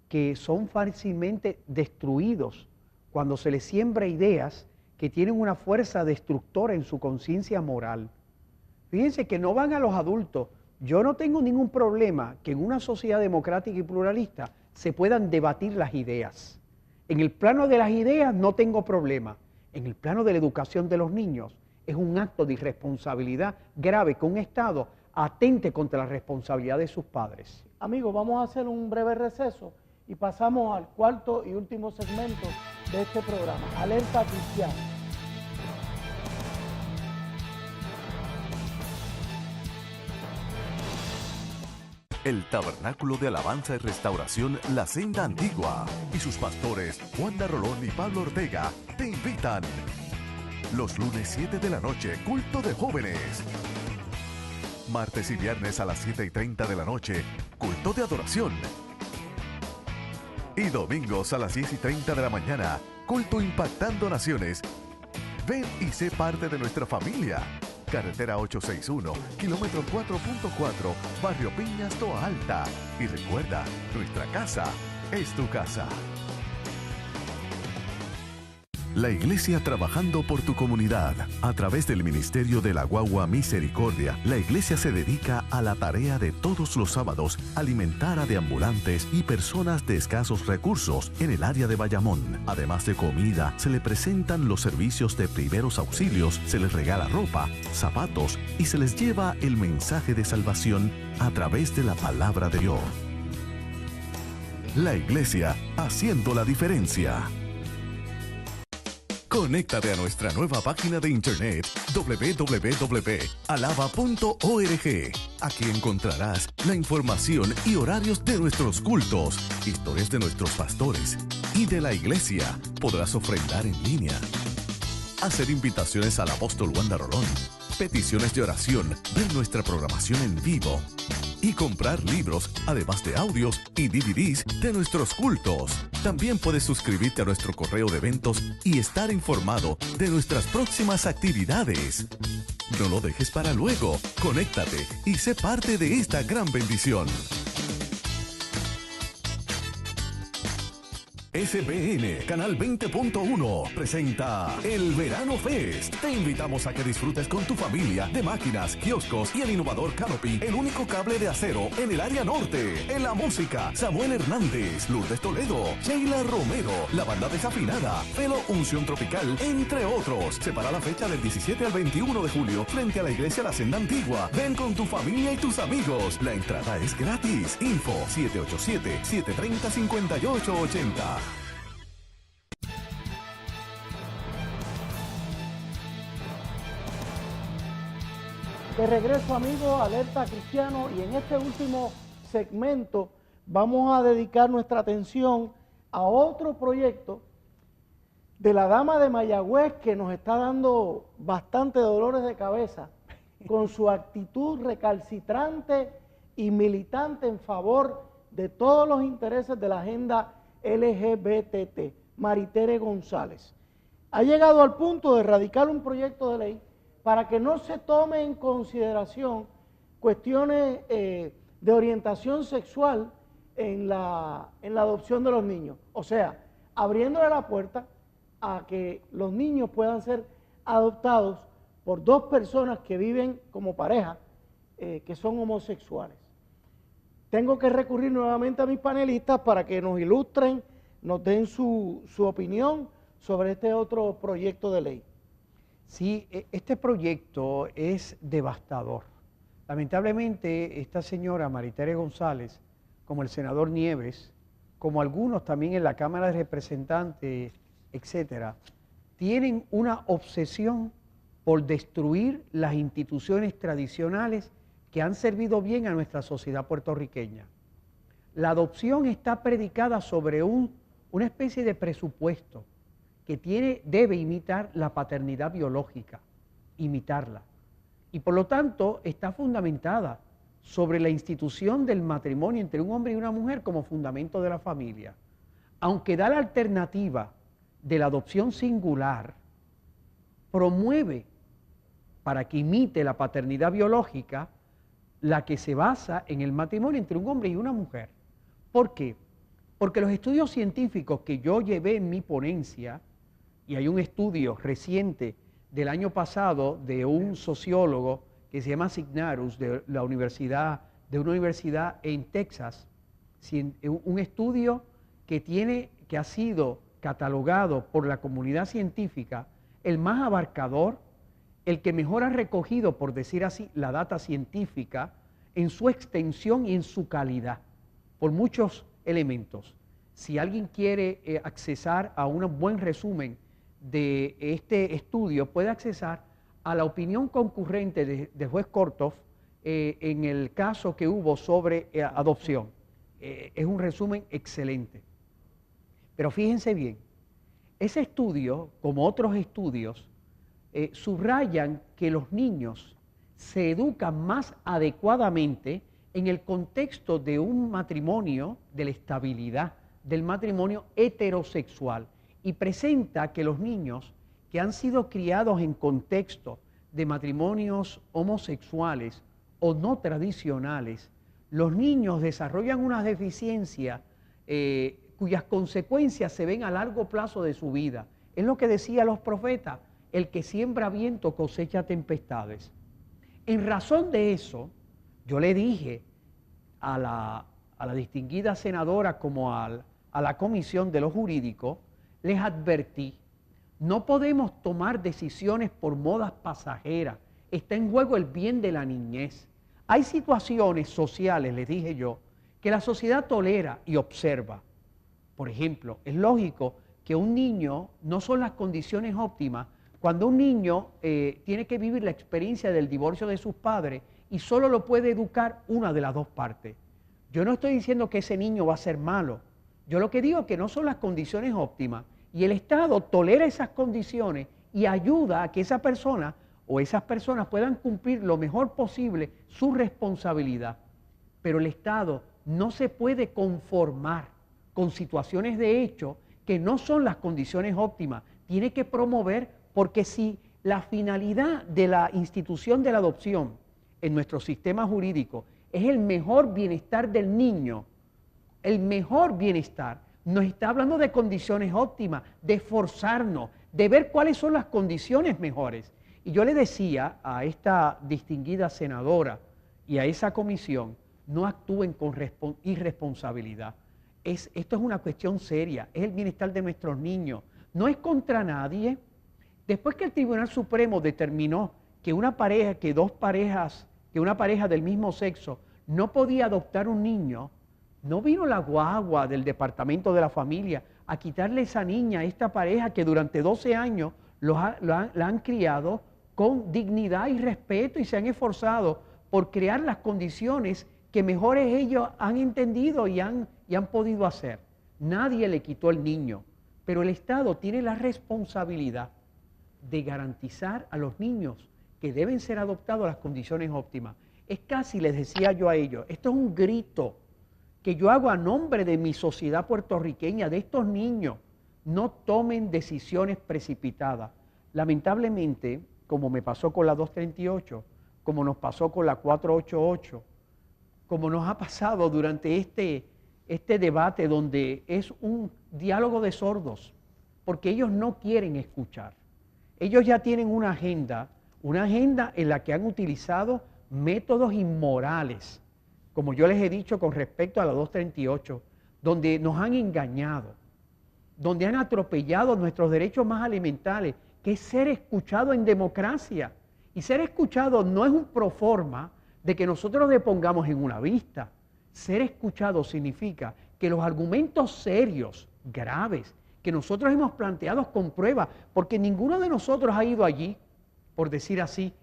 que son fácilmente destruidos cuando se les siembra ideas que tienen una fuerza destructora en su conciencia moral. Fíjense que no van a los adultos. Yo no tengo ningún problema que en una sociedad democrática y pluralista se puedan debatir las ideas. En el plano de las ideas no tengo problema. En el plano de la educación de los niños es un acto de irresponsabilidad grave que un Estado atente contra la responsabilidad de sus padres. Amigos, vamos a hacer un breve receso y pasamos al cuarto y último segmento de este programa, Alerta Cristiana. El Tabernáculo de Alabanza y Restauración La Senda Antigua y sus pastores Wanda Rolón y Pablo Ortega te invitan. Los lunes 7 de la noche, culto de jóvenes. Martes y viernes a las 7:30 de la noche, culto de adoración. Y domingos a las 10:30 de la mañana, culto impactando naciones. Ven y sé parte de nuestra familia. Carretera 861, kilómetro 4.4, Barrio Piñas, Toa Alta. Y recuerda, nuestra casa es tu casa. La Iglesia trabajando por tu comunidad. A través del Ministerio de la Guagua Misericordia, la Iglesia se dedica a la tarea de todos los sábados alimentar a deambulantes y personas de escasos recursos en el área de Bayamón. Además de comida, se le presentan los servicios de primeros auxilios, se les regala ropa, zapatos y se les lleva el mensaje de salvación a través de la palabra de Dios. La Iglesia haciendo la diferencia. Conéctate a nuestra nueva página de internet www.alaba.org. Aquí encontrarás la información y horarios de nuestros cultos, historias de nuestros pastores y de la iglesia. Podrás ofrendar en línea, hacer invitaciones al apóstol Wanda Rolón, peticiones de oración, ver nuestra programación en vivo y comprar libros, además de audios y DVDs de nuestros cultos. También puedes suscribirte a nuestro correo de eventos y estar informado de nuestras próximas actividades. No lo dejes para luego. Conéctate y sé parte de esta gran bendición. SBN Canal 20.1 presenta el Verano Fest. Te invitamos a que disfrutes con tu familia de máquinas, kioscos y el innovador Canopy, el único cable de acero en el área norte. En la música, Samuel Hernández, Lourdes Toledo, Sheila Romero, la banda desafinada, Felo Unción Tropical, entre otros. Separa la fecha del 17 al 21 de julio frente a la iglesia La Senda Antigua. Ven con tu familia y tus amigos. La entrada es gratis. Info 787-730-5880. De regreso, amigos, Alerta Cristiano, y en este último segmento vamos a dedicar nuestra atención a otro proyecto de la dama de Mayagüez que nos está dando bastante dolores de cabeza con su actitud recalcitrante y militante en favor de todos los intereses de la agenda LGBT, Maritere González. Ha llegado al punto de radicar un proyecto de ley para que no se tome en consideración cuestiones de orientación sexual en la adopción de los niños. O sea, abriéndole la puerta a que los niños puedan ser adoptados por dos personas que viven como pareja, que son homosexuales. Tengo que recurrir nuevamente a mis panelistas para que nos ilustren, nos den su opinión sobre este otro proyecto de ley. Sí, este proyecto es devastador. Lamentablemente, esta señora Maritere González, como el senador Nieves, como algunos también en la Cámara de Representantes, etcétera, tienen una obsesión por destruir las instituciones tradicionales que han servido bien a nuestra sociedad puertorriqueña. La adopción está predicada sobre una especie de presupuesto que debe imitar la paternidad biológica, imitarla. Y por lo tanto está fundamentada sobre la institución del matrimonio entre un hombre y una mujer como fundamento de la familia. Aunque da la alternativa de la adopción singular, promueve para que imite la paternidad biológica la que se basa en el matrimonio entre un hombre y una mujer. ¿Por qué? Porque los estudios científicos que yo llevé en mi ponencia, y hay un estudio reciente del año pasado de un sociólogo que se llama Signarus, de una universidad en Texas, un estudio que ha sido catalogado por la comunidad científica el más abarcador, el que mejor ha recogido, por decir así, la data científica en su extensión y en su calidad, por muchos elementos. Si alguien quiere accesar a un buen resumen de este estudio, puede accesar a la opinión concurrente del juez Kortoff en el caso que hubo sobre adopción. Es un resumen excelente. Pero fíjense bien, ese estudio, como otros estudios, subrayan que los niños se educan más adecuadamente en el contexto de un matrimonio, de la estabilidad del matrimonio heterosexual, y presenta que los niños que han sido criados en contexto de matrimonios homosexuales o no tradicionales, los niños desarrollan una deficiencia cuyas consecuencias se ven a largo plazo de su vida. Es lo que decían los profetas: el que siembra viento cosecha tempestades. En razón de eso, yo le dije a la distinguida senadora como a la comisión de lo jurídico, les advertí, no podemos tomar decisiones por modas pasajeras, está en juego el bien de la niñez. Hay situaciones sociales, les dije yo, que la sociedad tolera y observa. Por ejemplo, es lógico que un niño, no son las condiciones óptimas, cuando un niño tiene que vivir la experiencia del divorcio de sus padres y solo lo puede educar una de las dos partes. Yo no estoy diciendo que ese niño va a ser malo, yo lo que digo es que no son las condiciones óptimas y el Estado tolera esas condiciones y ayuda a que esa persona o esas personas puedan cumplir lo mejor posible su responsabilidad. Pero el Estado no se puede conformar con situaciones de hecho que no son las condiciones óptimas. Tiene que promover, porque si la finalidad de la institución de la adopción en nuestro sistema jurídico es el mejor bienestar del niño, el mejor bienestar, nos está hablando de condiciones óptimas, de esforzarnos, de ver cuáles son las condiciones mejores. Y yo le decía a esta distinguida senadora y a esa comisión, no actúen con irresponsabilidad. Esto es una cuestión seria, es el bienestar de nuestros niños, no es contra nadie. Después que el Tribunal Supremo determinó que una pareja del mismo sexo no podía adoptar un niño, no vino la guagua del Departamento de la Familia a quitarle esa niña a esta pareja que durante 12 años la han criado con dignidad y respeto y se han esforzado por crear las condiciones que mejores ellos han entendido y han podido hacer. Nadie le quitó el niño, pero el Estado tiene la responsabilidad de garantizar a los niños que deben ser adoptados las condiciones óptimas. Es casi, les decía yo a ellos, esto es un grito que yo hago a nombre de mi sociedad puertorriqueña, de estos niños. No tomen decisiones precipitadas. Lamentablemente, como me pasó con la 238, como nos pasó con la 488, como nos ha pasado durante este debate donde es un diálogo de sordos, porque ellos no quieren escuchar. Ellos ya tienen una agenda en la que han utilizado métodos inmorales, como yo les he dicho con respecto a la 238, donde nos han engañado, donde han atropellado nuestros derechos más elementales, que es ser escuchado en democracia. Y ser escuchado no es un proforma de que nosotros le pongamos en una vista. Ser escuchado significa que los argumentos serios, graves, que nosotros hemos planteado con pruebas, porque ninguno de nosotros ha ido allí, por decir así,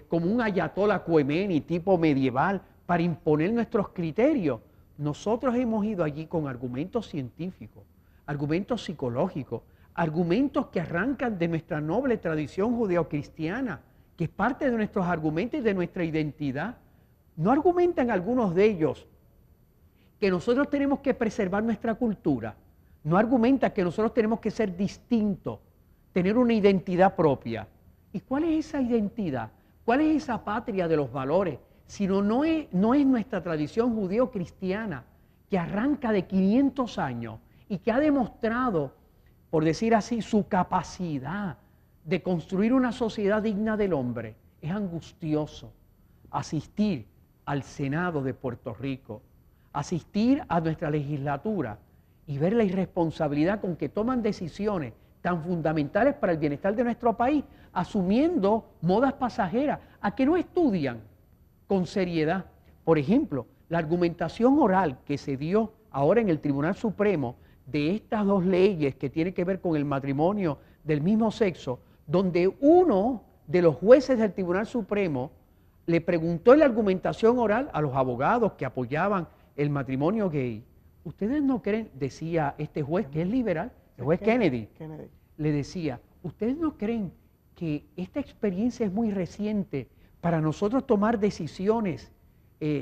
como un ayatollah Khomeini tipo medieval, para imponer nuestros criterios. Nosotros hemos ido allí con argumentos científicos, argumentos psicológicos, argumentos que arrancan de nuestra noble tradición judeocristiana, que es parte de nuestros argumentos y de nuestra identidad. No argumentan algunos de ellos que nosotros tenemos que preservar nuestra cultura, no argumentan que nosotros tenemos que ser distintos, tener una identidad propia. ¿Y cuál es esa identidad? ¿Cuál es esa patria de los valores? Sino no es nuestra tradición judeo-cristiana que arranca de 500 años y que ha demostrado, por decir así, su capacidad de construir una sociedad digna del hombre. Es angustioso asistir al Senado de Puerto Rico, asistir a nuestra legislatura y ver la irresponsabilidad con que toman decisiones tan fundamentales para el bienestar de nuestro país, asumiendo modas pasajeras, a que no estudian con seriedad. Por ejemplo, la argumentación oral que se dio ahora en el Tribunal Supremo de estas dos leyes que tienen que ver con el matrimonio del mismo sexo, donde uno de los jueces del Tribunal Supremo le preguntó en la argumentación oral a los abogados que apoyaban el matrimonio gay, ¿ustedes no creen, decía este juez que es liberal, el juez Kennedy, le decía, ¿ustedes no creen que esta experiencia es muy reciente para nosotros tomar decisiones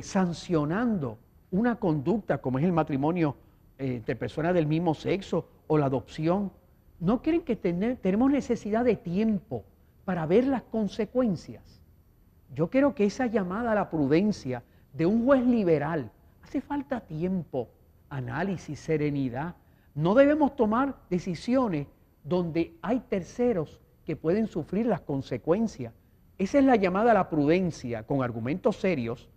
sancionando una conducta como es el matrimonio entre personas del mismo sexo o la adopción? ¿No creen que tenemos necesidad de tiempo para ver las consecuencias? Yo creo que esa llamada a la prudencia de un juez liberal, hace falta tiempo, análisis, serenidad. No debemos tomar decisiones donde hay terceros que pueden sufrir las consecuencias. Esa es la llamada a la prudencia con argumentos serios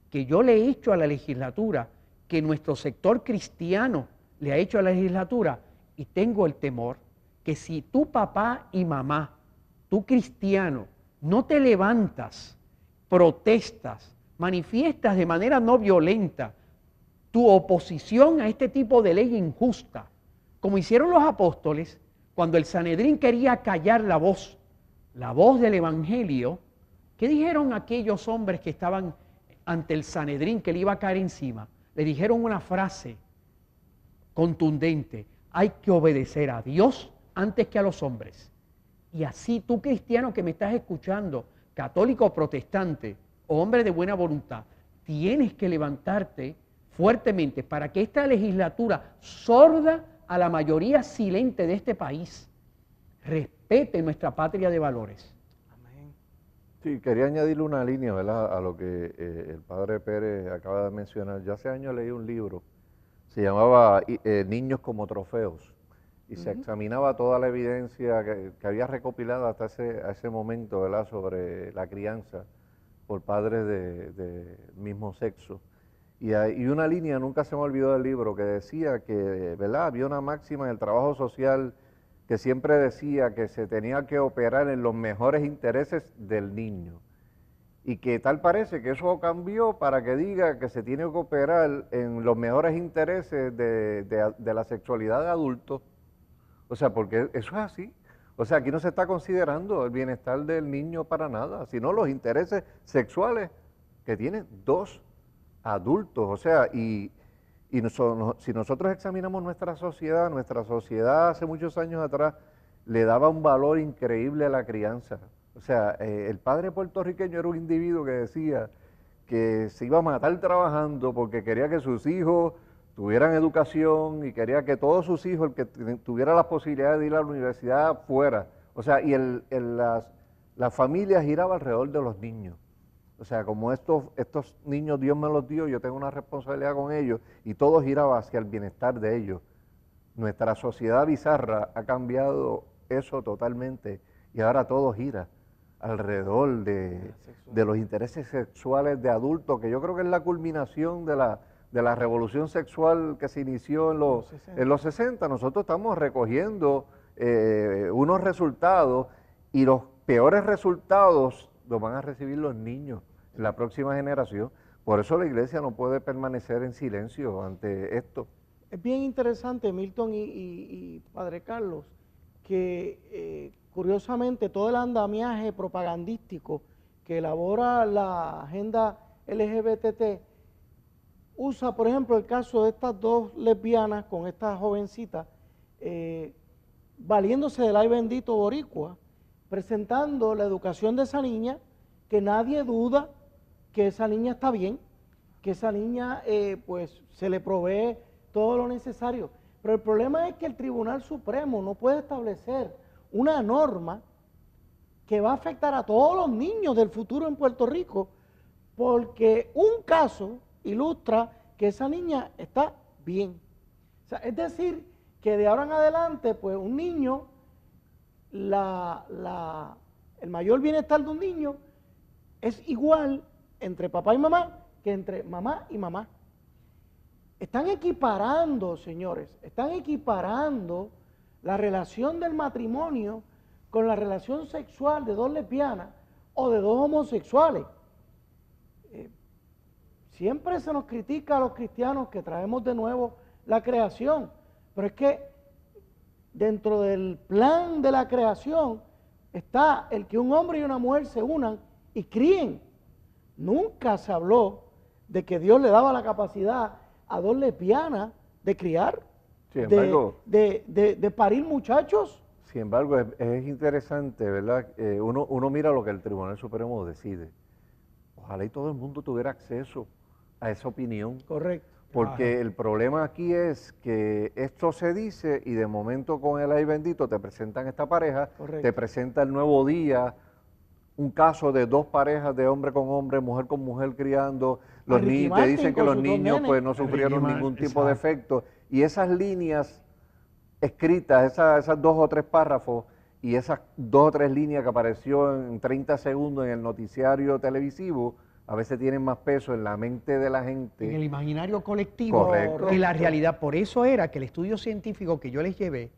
que yo le he hecho a la legislatura, que nuestro sector cristiano le ha hecho a la legislatura, y tengo el temor que si tu papá y mamá, tú cristiano, no te levantas, protestas, manifiestas de manera no violenta tu oposición a este tipo de ley injusta, como hicieron los apóstoles cuando el Sanedrín quería callar la voz del Evangelio. ¿Qué dijeron aquellos hombres que estaban ante el Sanedrín que le iba a caer encima? Le dijeron una frase contundente: hay que obedecer a Dios antes que a los hombres. Y así tú, cristiano que me estás escuchando, católico o protestante, o hombre de buena voluntad, tienes que levantarte fuertemente para que esta legislatura, sorda a la mayoría silente de este país, respete nuestra patria de valores. Amén. Sí, quería añadirle una línea, ¿verdad?, a lo que el padre Pérez acaba de mencionar. Yo hace años leí un libro, se llamaba Niños como Trofeos, y se examinaba toda la evidencia que había recopilado hasta ese momento, ¿verdad?, sobre la crianza por padres de mismo sexo. Y una línea, nunca se me olvidó del libro, que decía que, ¿verdad?, había una máxima en el trabajo social que siempre decía que se tenía que operar en los mejores intereses del niño. Y que tal parece que eso cambió para que diga que se tiene que operar en los mejores intereses de la sexualidad de adultos. O sea, porque eso es así. O sea, aquí no se está considerando el bienestar del niño para nada, sino los intereses sexuales que tienen dos adultos. O sea, si nosotros examinamos nuestra sociedad hace muchos años atrás le daba un valor increíble a la crianza. O sea, el padre puertorriqueño era un individuo que decía que se iba a matar trabajando porque quería que sus hijos tuvieran educación y quería que todos sus hijos, el que tuviera la posibilidad de ir a la universidad, fuera. O sea, y la familia giraba alrededor de los niños. O sea, como estos niños Dios me los dio, yo tengo una responsabilidad con ellos y todo giraba hacia el bienestar de ellos. Nuestra sociedad bizarra ha cambiado eso totalmente y ahora todo gira alrededor de los intereses sexuales de adultos, que yo creo que es la culminación de la revolución sexual que se inició en los 60. Nosotros estamos recogiendo unos resultados y los peores resultados los van a recibir los niños en la próxima generación. Por eso la iglesia no puede permanecer en silencio ante esto. Es bien interesante, Milton y Padre Carlos, que curiosamente todo el andamiaje propagandístico que elabora la agenda LGBT usa, por ejemplo, el caso de estas dos lesbianas con esta jovencita, valiéndose del ay bendito boricua, presentando la educación de esa niña, que nadie duda que esa niña está bien, que esa niña pues se le provee todo lo necesario. Pero el problema es que el Tribunal Supremo no puede establecer una norma que va a afectar a todos los niños del futuro en Puerto Rico, porque un caso ilustra que esa niña está bien. O sea, es decir, que de ahora en adelante, pues un niño, el mayor bienestar de un niño es igual entre papá y mamá que entre mamá y mamá. Están equiparando, señores, están equiparando la relación del matrimonio con la relación sexual de dos lesbianas o de dos homosexuales. Siempre se nos critica a los cristianos que traemos de nuevo la creación, pero es que dentro del plan de la creación está el que un hombre y una mujer se unan y críen. Nunca se habló de que Dios le daba la capacidad a dos lesbianas de criar, sin embargo, de parir muchachos. Sin embargo, es interesante, ¿verdad? Uno mira lo que el Tribunal Supremo decide. Ojalá y todo el mundo tuviera acceso a esa opinión. Correcto. Porque el problema aquí es que esto se dice y de momento con el ay bendito te presentan esta pareja, Correcto. te presenta el Nuevo Día, un caso de dos parejas de hombre con hombre, mujer con mujer criando, los niños te dicen que los niños pues no sufrieron ningún tipo de efecto, y esas líneas escritas, esas 2 o 3 párrafos y esas 2 o 3 líneas que apareció en 30 segundos en el noticiario televisivo, a veces tienen más peso en la mente de la gente. En el imaginario colectivo. Correcto. Que la realidad. Por eso era que el estudio científico que yo les llevé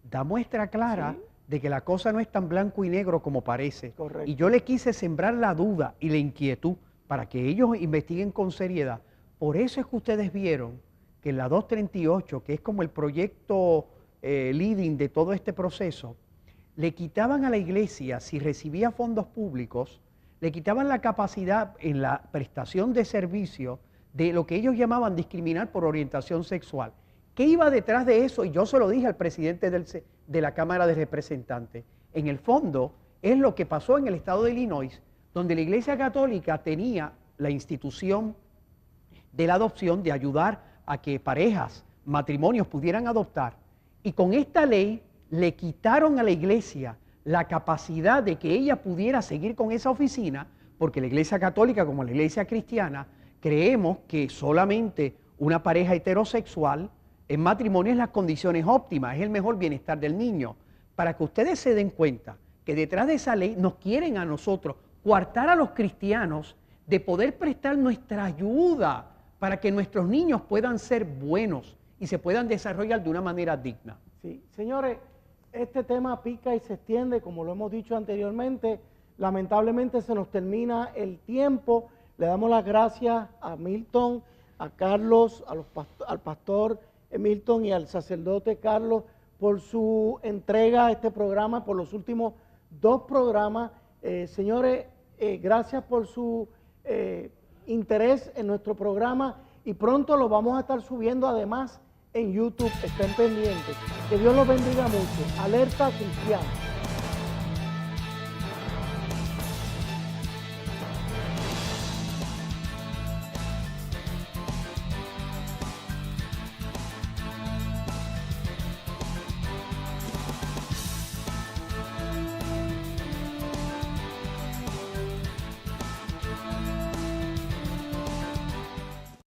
da muestra clara de que la cosa no es tan blanco y negro como parece. Correcto. Y yo le quise sembrar la duda y la inquietud para que ellos investiguen con seriedad. Por eso es que ustedes vieron que en la 238, que es como el proyecto leading de todo este proceso, le quitaban a la iglesia, si recibía fondos públicos, le quitaban la capacidad en la prestación de servicio de lo que ellos llamaban discriminar por orientación sexual. ¿Qué iba detrás de eso? Y yo se lo dije al presidente de la Cámara de Representantes. En el fondo, es lo que pasó en el estado de Illinois, donde la Iglesia Católica tenía la institución de la adopción, de ayudar a que parejas, matrimonios pudieran adoptar. Y con esta ley le quitaron a la Iglesia la capacidad de que ella pudiera seguir con esa oficina, porque la Iglesia Católica, como la Iglesia Cristiana, creemos que solamente una pareja heterosexual en matrimonio es las condiciones óptimas, es el mejor bienestar del niño. Para que ustedes se den cuenta que detrás de esa ley nos quieren a nosotros coartar a los cristianos de poder prestar nuestra ayuda para que nuestros niños puedan ser buenos y se puedan desarrollar de una manera digna. Sí, señores, este tema pica y se extiende, como lo hemos dicho anteriormente. Lamentablemente se nos termina el tiempo. Le damos las gracias a Milton, a Carlos, al pastor Milton y al sacerdote Carlos por su entrega a este programa, por los últimos 2 programas. Señores, gracias por su interés en nuestro programa y pronto lo vamos a estar subiendo además en YouTube. Estén pendientes. Que Dios los bendiga mucho. Alerta Cristiana.